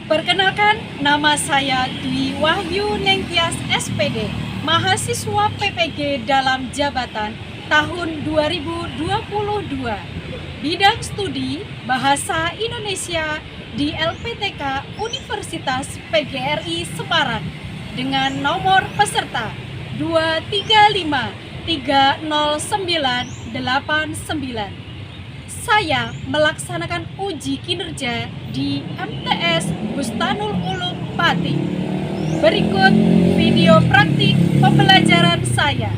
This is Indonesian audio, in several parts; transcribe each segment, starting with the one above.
Perkenalkan, nama saya Dwi Wahyu Nengtyas SPD, mahasiswa PPG dalam jabatan tahun 2022. Bidang studi Bahasa Indonesia di LPTK Universitas PGRI Semarang dengan nomor peserta 235309899. Saya melaksanakan uji kinerja di MTS Bustanul Ulum Pati. Berikut video praktik pembelajaran saya.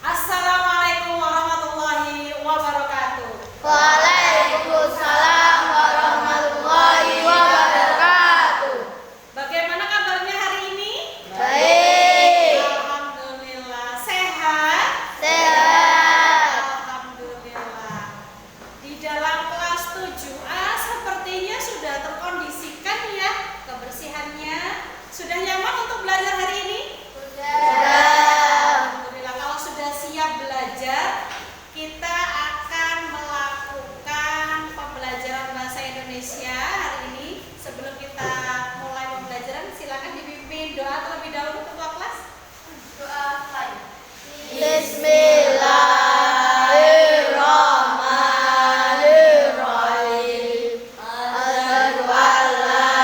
Assalamualaikum warahmatullahi wabarakatuh. Waalaikumsalam warahmatullahi wabarakatuh. Bagaimana kabarnya hari ini? Baik. Alhamdulillah. Sehat? Sehat. Alhamdulillah. Di dalam kelas 7A sepertinya sudah terkondisikan ya kebersihannya. Sudah nyaman untuk belajar hari ini? Alhamdulillah. Kalau sudah siap belajar, kita akan melakukan pembelajaran bahasa Indonesia hari ini. Sebelum kita mulai pembelajaran, silakan dipimpin doa terlebih dahulu ketua kelas. Doa lain. Bismillahirrahmanirrahim. Asyhadu an la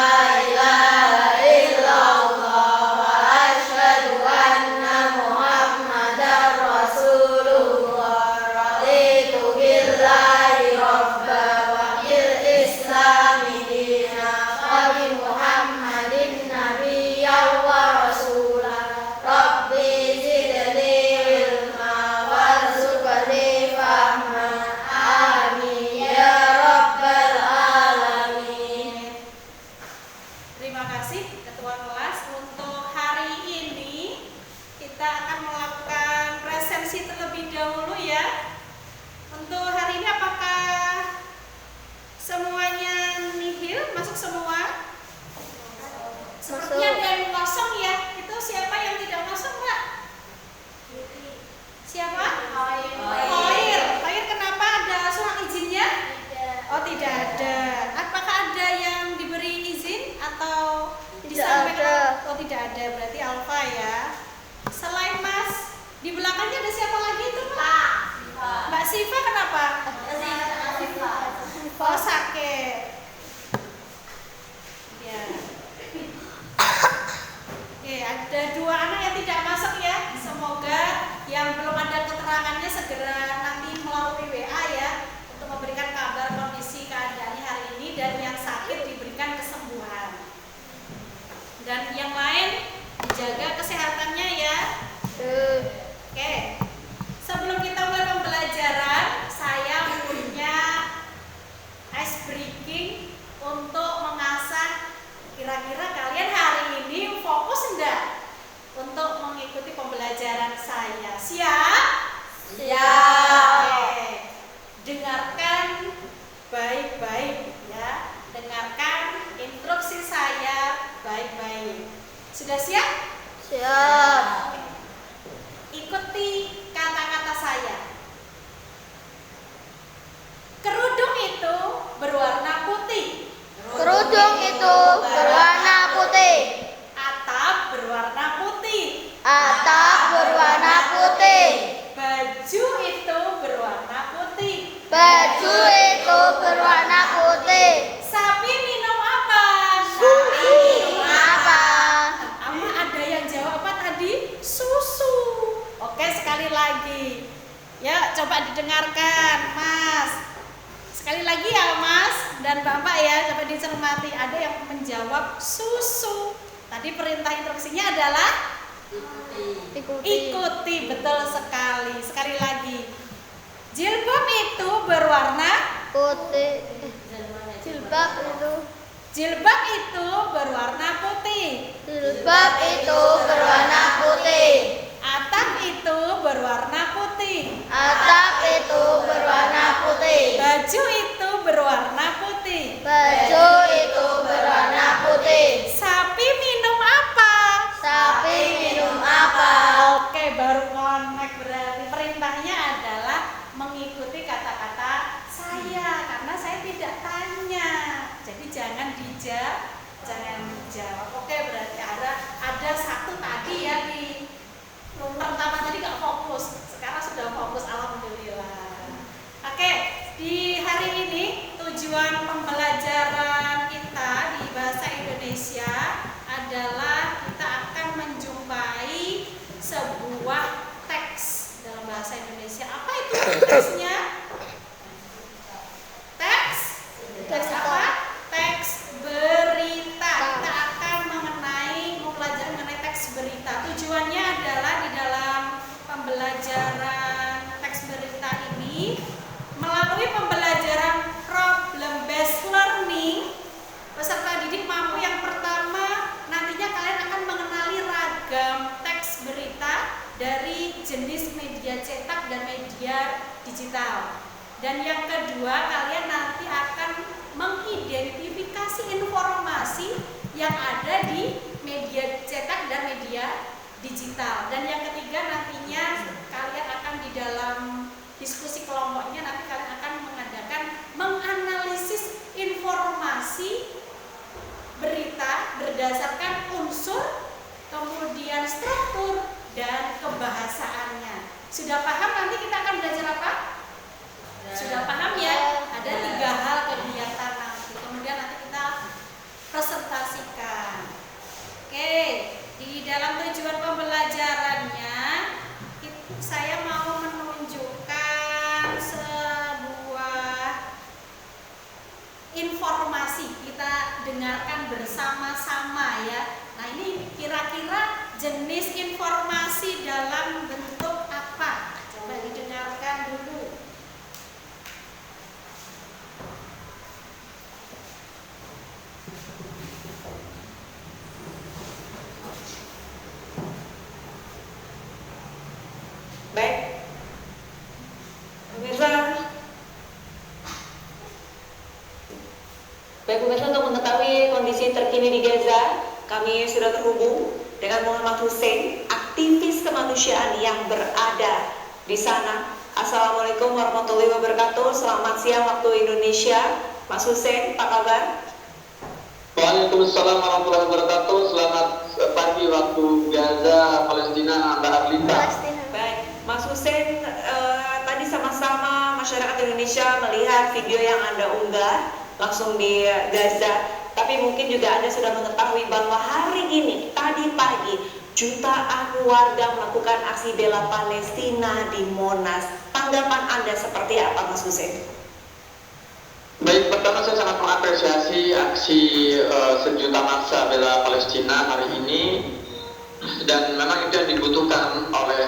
ilaha illallah wa asyhadu anna Muhammadar Rasulullah. Raditu billahi rabba wa bil islami dina wa bi Muhammadin nabiyyan wa rasulah. Rabbi zidni ilma warzuqni fahma. Amin ya rabbal alamin. Terima kasih ketua kelas. Untuk hari ini kita akan melakukan presensi terlebih dahulu ya. Untuk hari ini apakah semuanya nihil? Masuk semua? Sepertinya ada yang kosong ya. Itu siapa yang tidak masuk, Mbak? Siapa? Hoir. Hoir kenapa, ada surat izinnya? Oh, tidak ada. Apakah ada yang diberi izin atau Tidak disampaikan? ada. Oh, tidak ada. Berarti Alfa ya. Selain Mas, di belakangnya ada siapa lagi itu, Mbak? Mbak Siva kenapa? Oh, sakit. Ya. Oke, ada dua anak yang tidak masuk ya. Semoga yang belum ada keterangannya segera nanti melalui WA ya, untuk memberikan kabar kondisi keadaannya hari ini, dan yang sakit diberikan kesembuhan. Dan yang lain dijaga kesehatannya ya. Oke. Sebelum kita mulai pembelajaran, saya punya ice breaking untuk mengasah kira-kira kalian hari ini fokus enggak untuk mengikuti pembelajaran saya. Siap? Siap. Oke. Dengarkan baik-baik ya. Dengarkan instruksi saya baik-baik. Sudah siap? Siap. Ikuti kata-kata saya. Kerudung itu berwarna putih. Kerudung itu berwarna putih. Atap berwarna putih. Atap berwarna putih. Baju itu berwarna putih. Baju itu berwarna putih. Sapi minum apa? Sapi minum apa? Ama ada yang jawab apa tadi? Susu. Oke, sekali lagi. Ya, coba didengarkan, Mas. Sekali lagi ya, Mas dan Bapak ya, coba dicermati. Ada yang menjawab susu. Tadi perintah instruksinya adalah ikuti, betul sekali. Sekali lagi. Jilbab itu berwarna Putih. Jilbab itu. Jilbab itu berwarna putih. Jilbab itu berwarna putih. Atap itu berwarna putih. Atap itu berwarna putih. Baju itu berwarna putih. Baju itu berwarna putih. Sapi minum apa? Sapi minum apa? Oke, baru connect. Berarti perintahnya adalah mengikuti kata-kata saya, karena saya tidak tanya. Jadi jangan dijawab Jangan dijawab. Oke, berarti ada satu tadi ya di pertama tadi nggak fokus, sekarang sudah fokus, alhamdulillah. Oke, di hari ini tujuan pembelajaran kita di bahasa Indonesia adalah kita akan menjumpai sebuah teks dalam bahasa Indonesia. Apa itu teksnya? Teks apa? Teks berita. Kita akan mempelajari mengenai teks berita. Tujuannya adalah di dalam pembelajaran teks berita ini, melalui pembelajaran problem based learning, peserta didik mampu yang pertama nantinya kalian akan mengenali ragam teks berita dari jenis media cetak dan media digital. Dan yang kedua, kalian nanti akan mengidentifikasi informasi yang ada di media cetak dan media digital. Dan yang ketiga, nantinya kalian akan di dalam diskusi kelompoknya nanti kalian akan menganalisis informasi berita berdasarkan unsur, kemudian struktur dan kebahasaannya. Sudah paham nanti kita akan belajar apa? Sudah paham ya? Ada 3 hal kegiatan nanti. Kemudian nanti kita presentasikan. Oke, di dalam tujuan pembelajarannya saya mau menunjukkan sebuah informasi. Kita dengarkan bersama-sama ya. Nah, ini kira-kira jenis informasi dalam bentuk apa? Coba didengarkan dulu. Baik, pemirsa. Untuk mengetahui kondisi terkini di Gaza, kami sudah terhubung dengan Muhammad Hussein, aktivis kemanusiaan yang berada di sana. Assalamualaikum warahmatullahi wabarakatuh. Selamat siang waktu Indonesia, Mas Hussein, apa kabar? Waalaikumsalam warahmatullahi wabarakatuh. Selamat pagi waktu Gaza, Palestina, Anda Arlita. Baik, Mas Hussein, tadi sama-sama masyarakat Indonesia melihat video yang Anda unggah langsung di Gaza. Tapi mungkin juga Anda sudah mengetahui bahwa hari ini, tadi pagi, jutaan warga melakukan aksi bela Palestina di Monas. Tanggapan Anda seperti apa, Mas Hussein? Baik, pertama saya sangat mengapresiasi aksi sejuta massa bela Palestina hari ini, dan memang itu yang dibutuhkan oleh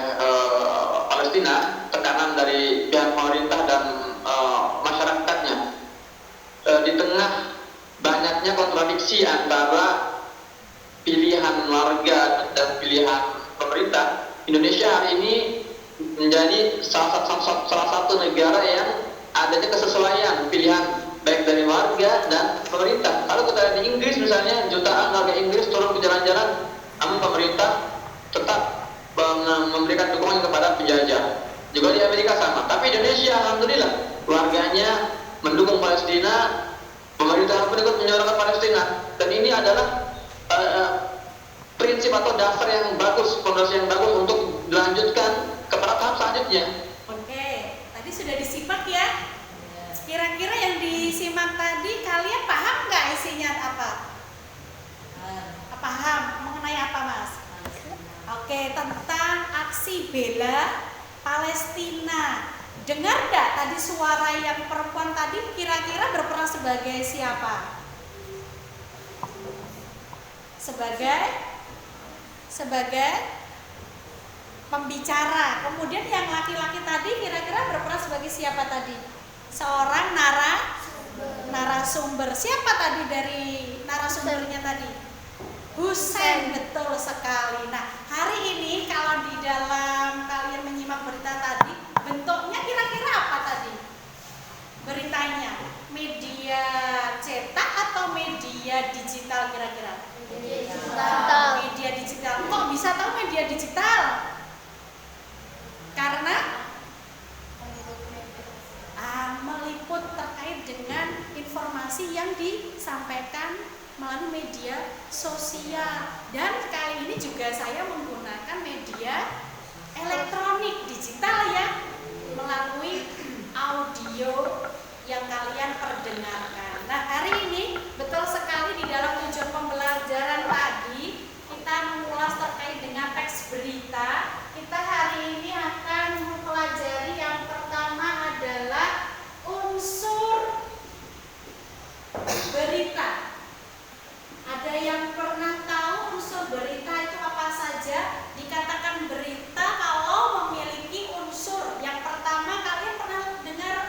Palestina, tekanan dari pihak pemerintah dan masyarakatnya. Di tengah banyaknya kontradiksi antara pilihan warga dan pilihan pemerintah, Indonesia hari ini menjadi salah satu negara yang adanya kesesuaian pilihan baik dari warga dan pemerintah. Kalau kita lihat di Inggris misalnya, jutaan warga Inggris turun ke jalan-jalan, namun pemerintah tetap memberikan dukungan kepada penjajah. Juga di Amerika sama. Tapi Indonesia, alhamdulillah, warganya mendukung Palestina, pemerintah pun ikut menyuarakan Palestina. Dan ini adalah prinsip atau dasar yang bagus, fondasi yang bagus untuk dilanjutkan kepada tahap selanjutnya. Oke, tadi sudah disimak ya. Kira-kira yang disimak tadi kalian paham nggak isinya apa? Paham mengenai apa, Mas? Oke, tentang aksi bela Palestina. Dengar nggak tadi suara yang perempuan tadi kira-kira berperan sebagai siapa? Sebagai pembicara. Kemudian yang laki-laki tadi kira-kira berperan sebagai siapa tadi? Seorang narasumber. Siapa tadi dari narasumbernya tadi? Hussein, betul sekali. Nah, hari ini kalau di dalam kalian menyimak berita tadi, bentuknya kira-kira apa tadi? Beritanya media cetak atau media digital kira-kira? Media digital. Kok bisa tahu media digital? Karena meliput terkait dengan informasi yang disampaikan melalui media sosial. Dan kali ini juga saya menggunakan media elektronik digital ya, melalui audio yang kalian perdengarkan. Nah, hari ini betul sekali di dalam tujuan pembelajaran tadi kita mengulas terkait dengan teks berita. Kita hari ini akan mempelajari yang pertama adalah unsur berita. Ada yang pernah tahu unsur berita itu apa saja? Dikatakan berita kalau memiliki unsur. Yang pertama, kalian pernah dengar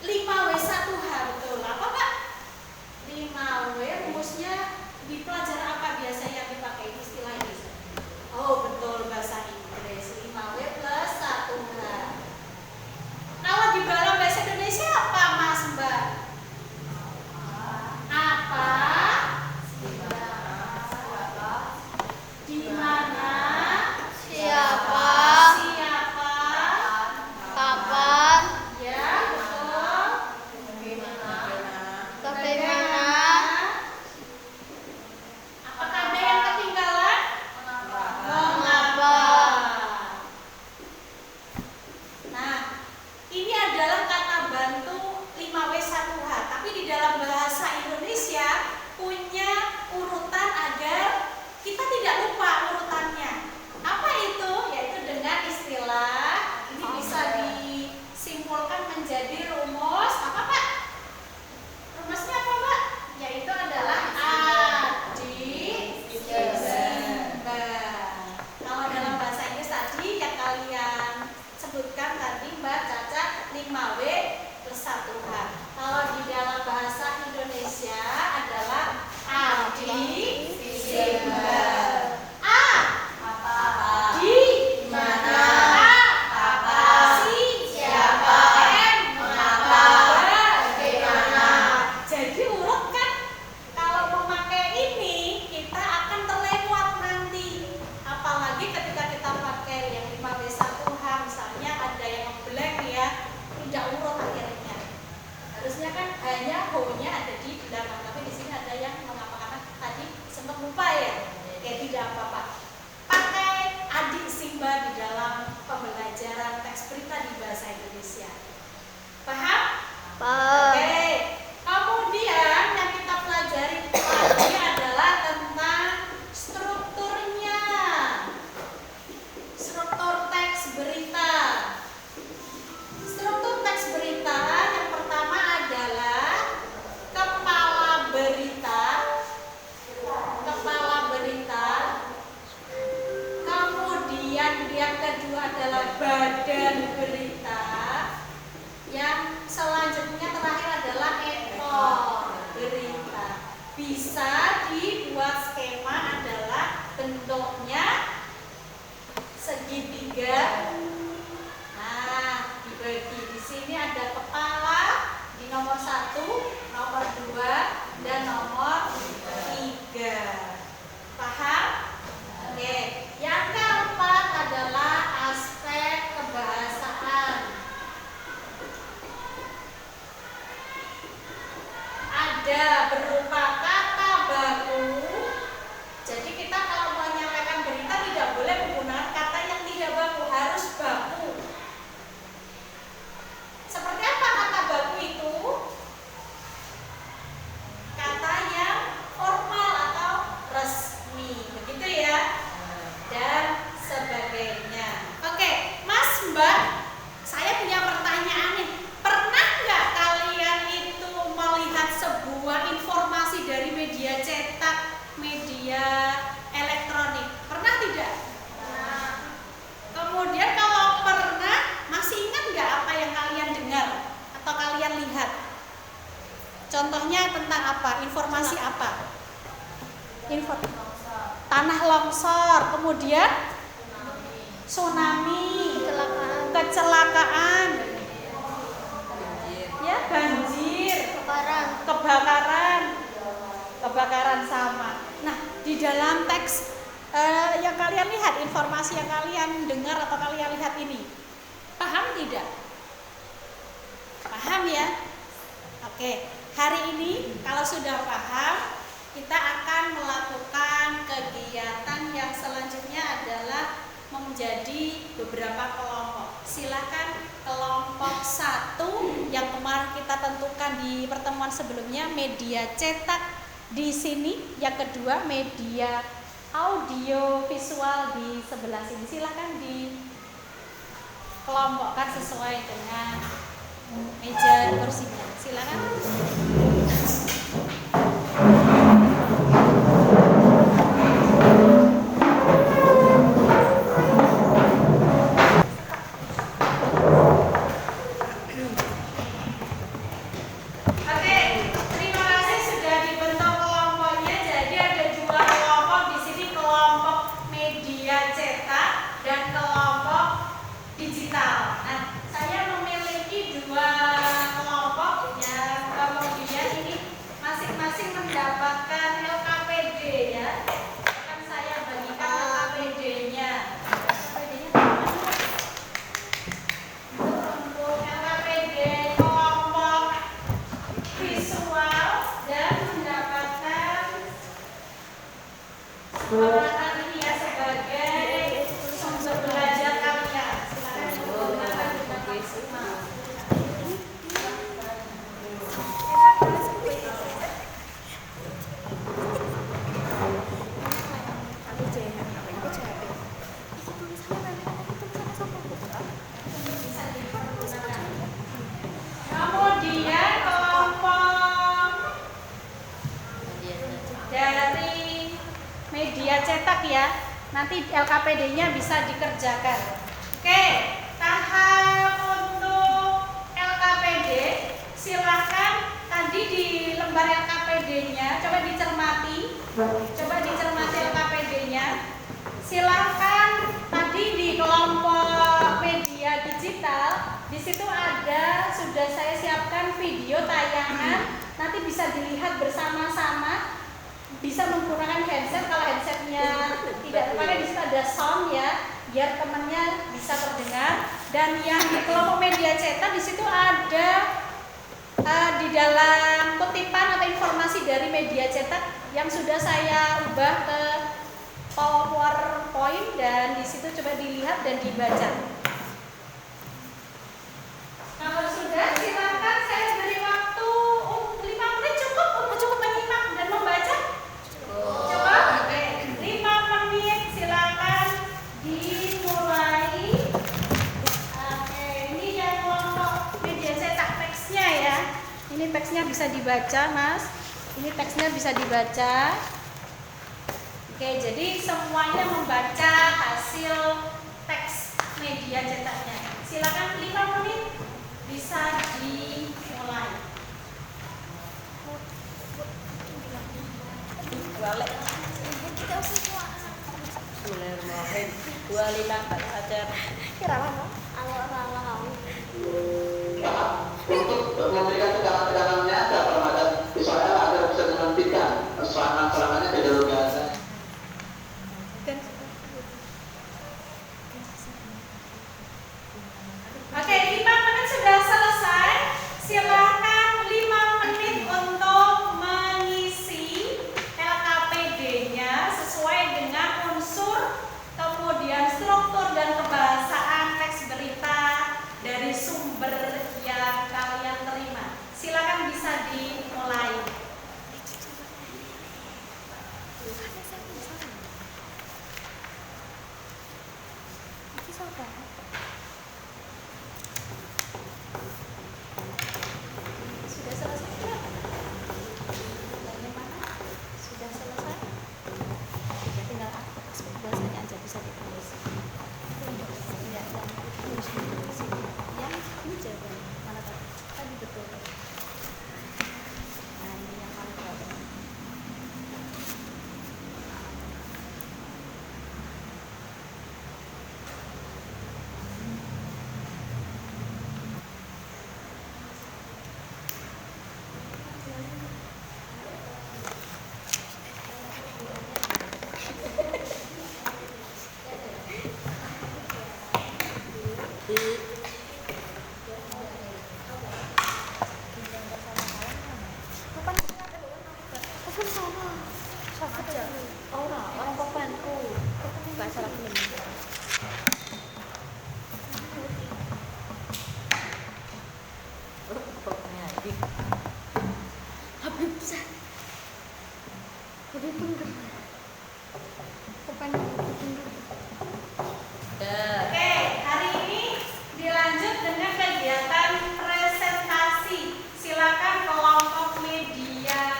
5W1H, betul? Apa Pak? 5W rumusnya di pelajaran apa biasa yang dipakai istilah ini? Oh betul, bahasa Inggris. 5W plus 1H. Kalau di dalam bahasa Indonesia apa Mas Mbak? Apa? Di mana? Siapa? Siapa? Kapan? Ya, betul. Bagaimana? Apakah ada yang ketinggalan? Mengapa? Nah, ini adalah kata bantu 5W1H, tapi di dalam bahasa Indonesia punya urutan agar kita tidak lupa urutannya. Apa itu? Yaitu dengan istilah, ini bisa disimpulkan menjadi rumus apa Pak? Rumusnya apa Pak? Yaitu adalah adik seimbang. Kalau dalam bahasa Inggris tadi yang kalian sebutkan tadi Mbak Caca 5W plus 1H. Kalau di dalam bahasa Indonesia adalah adik seimbang. A di mana? Apa? Si siapa? M mengapa? Bagaimana? Jadi urut kan, kalau memakai ini kita akan terlewat nanti. Apalagi ketika kita pakai yang 5W1H, misalnya ada yang blank ya, tidak urut akhirnya. Harusnya kan hanya ho-nya ada di belakang, tapi di sini ada yang mengapa-ngapa tadi sempat lupa ya. Ya tidak apa-apa. Pakai adik Simba di dalam pembelajaran teks berita di bahasa Indonesia. Paham? Paham. Oke. Kemudian yang kita pelajari lagi adalah tentang strukturnya. Struktur teks berita. Struktur teks berita yang pertama adalah kepala berita. Kepala berita. Kemudian yang kedua adalah badan berita. Yang selanjutnya terakhir adalah ekor berita. Bisa dibuat skema adalah bentuknya segitiga. Nah, dibagi di sini ada kepala di nomor 1, nomor 2, dan nomor 3. Paham? Oke. Yang keempat adalah aspek kebahasaan. Ada berupa kata baku. Jadi kita kalau menyampaikan berita tidak boleh menggunakan kata yang tidak baku, harus baku. Seperti apa kata baku itu? Kata yang formal atau resmi, begitu ya. Dan sebagainya. Oke, Mas Mbak, saya punya pertanyaan nih. Pernah nggak kalian itu melihat sebuah informasi dari media cetak, media elektronik? Pernah tidak? Kemudian kalau pernah, masih ingat nggak apa yang kalian dengar atau kalian lihat? Contohnya tentang apa? Informasi apa? Tanah longsor, kemudian tsunami, kecelakaan, ya banjir, kebakaran sama. Nah, di dalam teks yang kalian lihat, informasi yang kalian dengar atau kalian lihat ini, paham tidak? Paham ya? Oke. hari ini kalau sudah paham, kita akan melakukan kegiatan yang selanjutnya adalah menjadi beberapa kelompok. Silakan kelompok 1 yang kemarin kita tentukan di pertemuan sebelumnya, media cetak di sini. Yang kedua, media audio visual di sebelah sini. Silakan dikelompokkan sesuai dengan meja kursinya. Silakan. Nanti LKPD-nya bisa dikerjakan. Oke, tahap untuk LKPD, silahkan tadi di lembar LKPD-nya coba dicermati LKPD-nya. Silahkan tadi di kelompok media digital, di situ ada sudah saya siapkan video tayangan, nanti bisa dilihat bersama-sama. Bisa menggunakan headset, kalau headsetnya tidak terpakai, di situ ada sound ya, biar temannya bisa terdengar. Dan yang di kelompok media cetak, di situ ada di dalam kutipan atau informasi dari media cetak yang sudah saya ubah ke PowerPoint, dan di situ coba dilihat dan dibaca. Kalau sudah, silakan saya beri waktu 5 menit cukup menyimak dan membaca. Coba 5 menit, silakan dimulai. Oke, ini yang kelompok media cetak teksnya ya. Ini teksnya bisa dibaca, Mas. Ini teksnya bisa dibaca. Oke, jadi semuanya membaca hasil teks media cetaknya. Silakan 5 menit bisa dimulai. Balik. Bismillahirrahmanirrahim. 25 Pak Ajar. Untuk memberikan tegangan-tegangannya terhadap Israel agar bisa menghentikan serangan-serangannya ke jalur Gaza. Oke, 5 menit sudah selesai. Silakan 5 menit untuk mengisi LKPD-nya sesuai dengan unsur, kemudian struktur dan kebahasaan teks berita dari sumber yang kalian terima. Silakan bisa Oke, hari ini dilanjut dengan kegiatan presentasi. Silakan kelompok media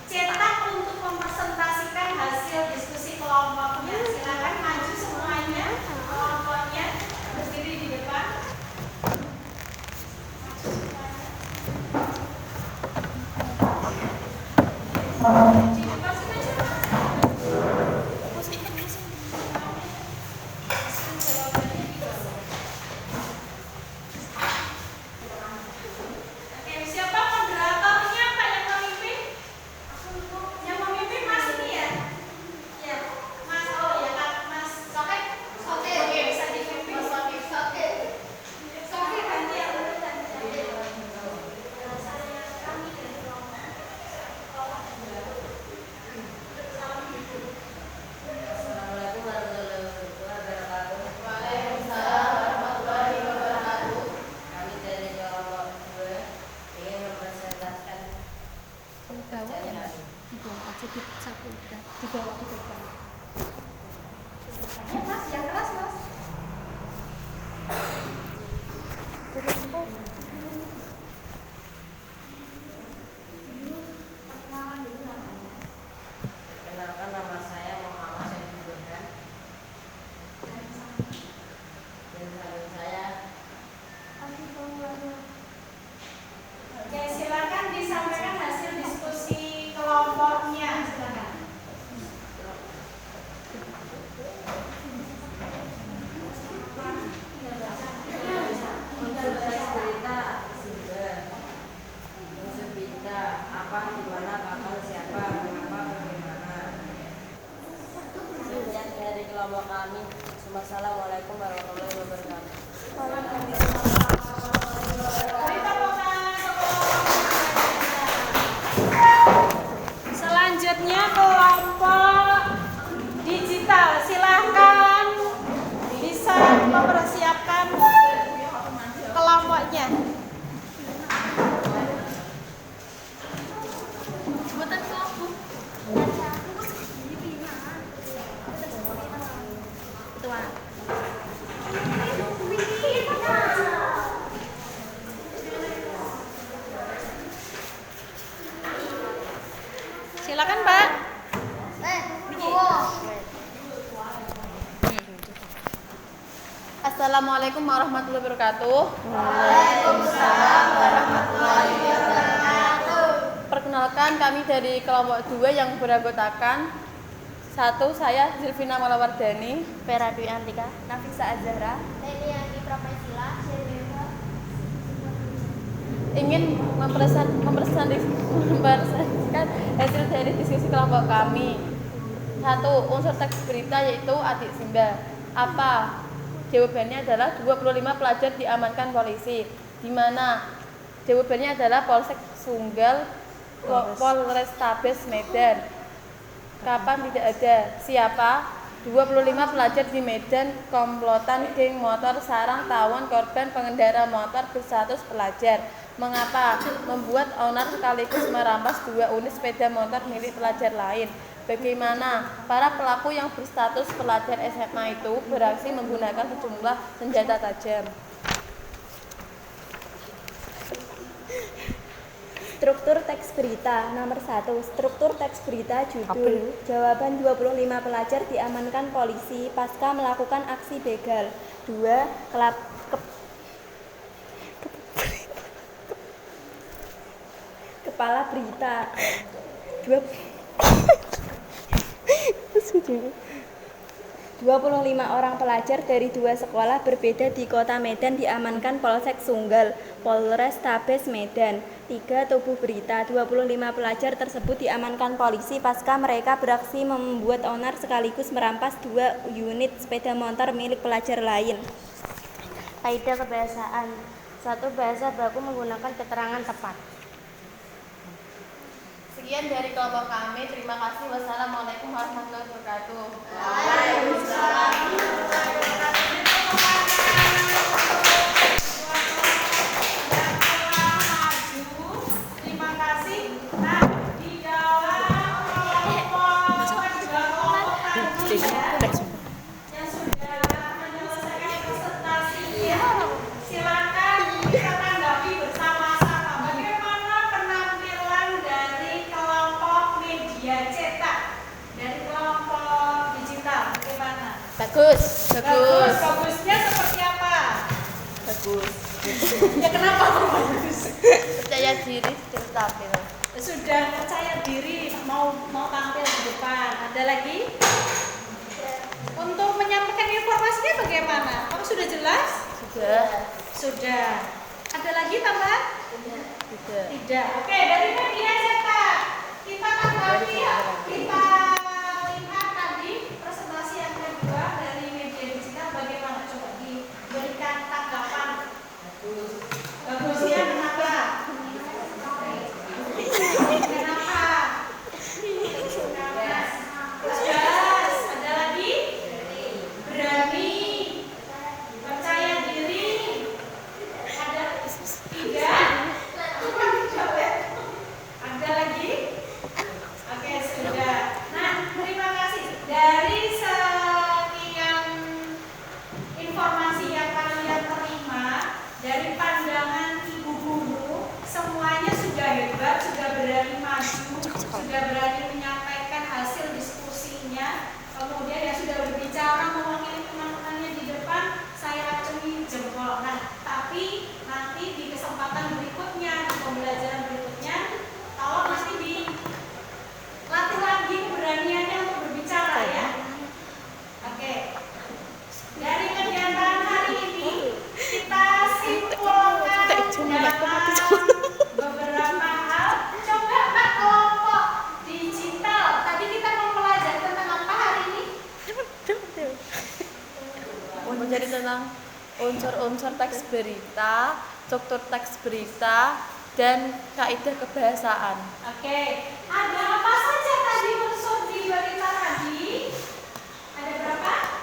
cetak untuk mempresentasikan hasil diskusi kelompoknya. Silakan maju semuanya, kelompoknya berdiri di depan. Di depan sini aja. Oke, siapa moderatornya Pak yang memimpin? Yang memimpin Mas ini ya? Ya, Mas. Oh ya, Kak Mas Soket. Oke, bisa dipimpin. Soket ganti ya. Assalamualaikum warahmatullahi wabarakatuh. Waalaikumsalam warahmatullahi wabarakatuh. Kami dari kelompok 2 ingin mempresentasikan kajian kami. Di bawah aja di sapu udah di bawah di depan. Ya, Mas, yang keras, Mas. Perkenalkan, nama saya Muhammad Syarif Burhan. Dan sahabat saya Oke, silakan disampaikan hasil diskusi kelompoknya. Silakan. unsur teks berita sumber, unsur berita apa, di mana, kapan, siapa, mengapa, bagaimana. Sekian dari kelompok kami. Wassalamualaikum warahmatullahi wabarakatuh. Beri tepukan. Selanjutnya kelompok digital. Silakan bisa mempersiapkan kelompoknya. Silakan, Pak. Assalamualaikum warahmatullahi wabarakatuh. Waalaikumsalam warahmatullahi wabarakatuh. Perkenalkan, kami dari kelompok 2 yang beranggotakan 1. Saya Zilvina Malawardani, Vera Dwi Antika, Nafisa Azhara, Leliani Profesila, ingin mempresentasikan hasil dari diskusi kelompok kami. 1. Unsur teks berita yaitu adik Simba. Apa? Jawabannya adalah 25 pelajar diamankan polisi. Di mana? Jawabannya adalah Polsek Sunggal, Polrestabes Medan. Kapan? Tidak ada. Siapa? 25 pelajar di Medan, komplotan geng motor sarang tawon korban pengendara motor berstatus pelajar. Mengapa? Membuat owner sekaligus merampas 2 unit sepeda motor milik pelajar lain. Bagaimana? Para pelaku yang berstatus pelajar SMA itu beraksi menggunakan sejumlah senjata tajam. Struktur teks berita nomor 1. Struktur teks berita judul. Jawaban 25 pelajar diamankan polisi pasca melakukan aksi begal. 2. Kepala berita. 25 orang pelajar dari 2 sekolah berbeda di Kota Medan diamankan Polsek Sunggal, Polrestabes Medan. 3. Tubuh berita. 25 pelajar tersebut diamankan polisi pasca mereka beraksi membuat onar sekaligus merampas 2 unit sepeda motor milik pelajar lain. Kaidah kebahasaan. 1. Bahasa baku menggunakan keterangan tepat. Sekian dari kelompok kami. Terima kasih. Wassalamualaikum warahmatullahi wabarakatuh. Terima kasih. Nah, di dalam kelompok dua kelompok tadi ya, yang sudah menyelesaikan presentasinya, silakan kita tanggapi bersama-sama bagaimana penampilan dari kelompok media cetak, dari kelompok digital, bagaimana? Bagus. Bagusnya seperti apa? Bagus. Ya kenapa kok bagus? Percaya diri terus tampil. Sudah percaya diri mau tampil di depan. Ada lagi? Untuk menyampaikan informasinya bagaimana? Kamu sudah jelas? Sudah. Ada lagi tambahan? Tidak. Oke, dari media cetak kita tanggapi ya. Kita lihat tadi presentasi yang kedua dari media digital bagaimana, coba diberikan tanggapan. Bagusnya kenapa? Kenapa? Jelas. Ada lagi? Berani. Percaya diri. Ada? Tidak. Ada lagi? Oke, sudah. Nah, terima kasih. Dari sekian informasi yang kalian terima, dari pandangan ibu guru, semuanya sudah hebat, sudah berani maju, sudah berani menyampaikan hasil diskusinya, kemudian ya sudah berbicara mewakili teman-temannya di depan, saya acungi jempol. Nah, tapi nanti di kesempatan berikutnya, di pembelajaran berikutnya, tolong nanti dilatih lagi keberaniannya untuk berbicara ya. Oke. Dari kegiatan hari ini kita simpulkan dalam beberapa hal. Coba Pak, kelompok digital. Tadi kita mempelajari tentang apa hari ini? Menjadi tentang unsur-unsur teks berita, struktur teks berita, dan kaidah kebahasaan. Oke. Ada apa saja tadi unsur di berita tadi? Ada berapa?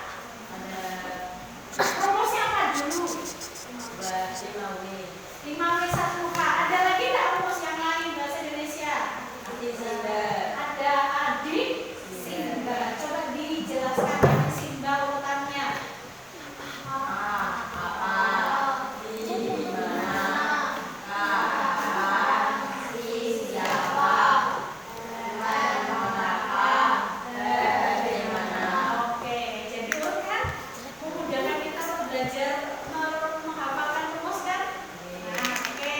Rumus yang apa dulu? 5W1H. Ada lagi nggak rumus yang lain bahasa Indonesia? Ada adik simba. Coba dijelaskan adik simba urutannya. Oke, jadi kan memudahkan kita untuk belajar menghafalkan rumus kan? Nah, oke.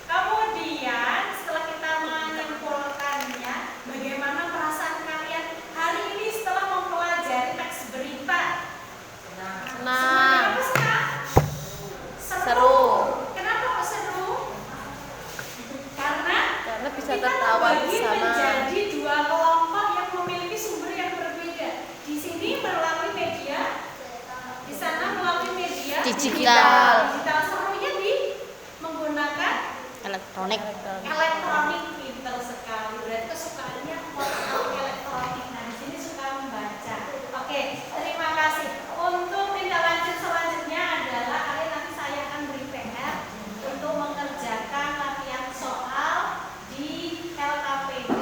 Kemudian setelah kita menyimpulkannya, bagaimana perasaan kalian hari ini setelah mempelajari teks berita? Senang. Semuanya apa senang? Seru. Kenapa kok seru? Karena Bisa kita tertawa terbagi bersama. menjadi dua kelompok yang memiliki sumber yang berbeda. Di sini melalui media, di sana melalui media Digital. Digital serunya di menggunakan Elektronik. elektronik, pintar sekali. Berarti kesukaannya elektronik. Nah, di sini suka membaca. Oke, terima kasih. Untuk tindak lanjut selanjutnya adalah kalian nanti saya akan beri PR untuk mengerjakan latihan soal di LKPD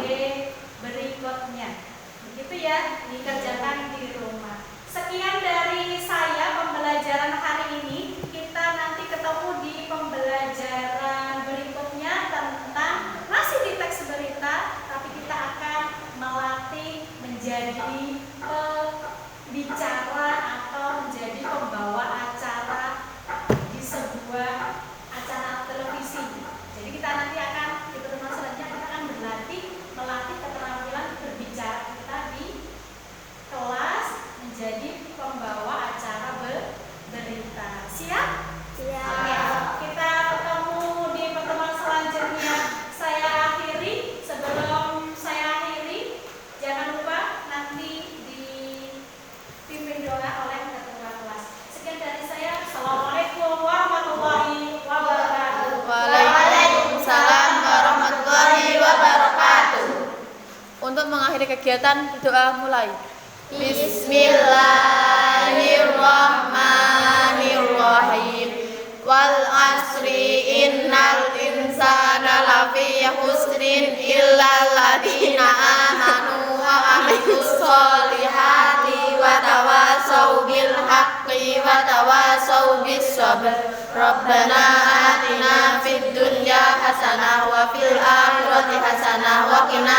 berikutnya. Begitu ya, dikerjakan di rumah. Sekian dari saya pembelajaran hari ini. Kita nanti ketemu di pembelajaran berikutnya tentang masih di teks berita, tapi kita akan melatih menjadi bicara atau menjadi pembawa acara di sebuah acara televisi. Jadi kita nanti akan di pertemuan selanjutnya kita akan melatih keterampilan berbicara kita di kelas menjadi pembawa acara berita. Siap? Siap. Oke, kita ketemu di pertemuan selanjutnya. Saya akhiri. Sebelum saya akhiri, jangan lupa nanti dipimpin doa oleh ketua kelas. Sekian dari saya. Assalamualaikum warahmatullahi wabarakatuh. Waalaikumsalam warahmatullahi wabarakatuh. Untuk mengakhiri kegiatan, doa mulai. Bismillahirrahmanirrahim. wal asri innal insana lafi khusrin illal ladzina amanu wa amilus solihati wa tawasau bil haqqi wa tawasau bis sabr. Rabbana atina fid dunya hasanah wa fil akhirati hasanah wa qina